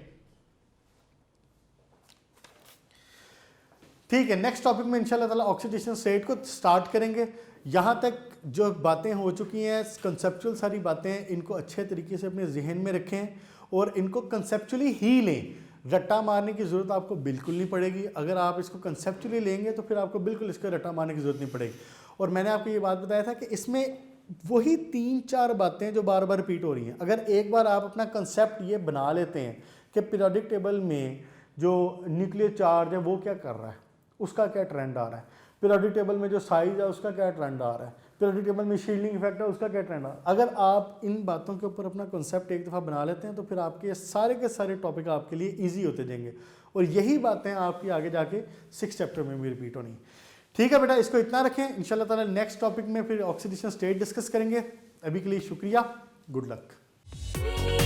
ठीक है, नेक्स्ट टॉपिक में इंशाल्लाह ताला ऑक्सीडेशन स्टेट को स्टार्ट करेंगे। यहां तक जो बातें हो चुकी हैं, कंसेप्चुअल सारी बातें, इनको अच्छे तरीके से अपने जहन में रखें और इनको कंसेप्चुअली ही लें। रट्टा मारने की ज़रूरत आपको बिल्कुल नहीं पड़ेगी। अगर आप इसको कंसेप्चुअली लेंगे तो फिर आपको बिल्कुल इसको रट्टा मारने की ज़रूरत नहीं पड़ेगी। और मैंने आपको ये बात बताया था कि इसमें वही 3-4 बातें जो बार बार रिपीट हो रही हैं, अगर एक बार आप अपना कंसेप्ट ये बना लेते हैं कि पीरियोडिक टेबल में जो न्यूक्लियर चार्ज है वो क्या कर रहा है, उसका क्या ट्रेंड आ रहा है, पीरियोडिक टेबल में जो साइज है उसका क्या ट्रेंड आ रहा है, पीरियोडिक टेबल में शील्डिंग इफेक्ट है उसका क्या ट्रेंड आ रहा है, अगर आप इन बातों के ऊपर अपना कॉन्सेप्ट एक दफ़ा बना लेते हैं तो फिर आपके सारे के सारे टॉपिक आपके लिए ईजी होते जाएंगे और यही बातें आपकी आगे जाके 6th चैप्टर में भी रिपीट होनी। ठीक है बेटा, इसको इतना रखें। इंशाल्लाह ताला नेक्स्ट टॉपिक में फिर ऑक्सीडेशन स्टेट डिस्कस करेंगे। अभी के लिए शुक्रिया, गुड लक।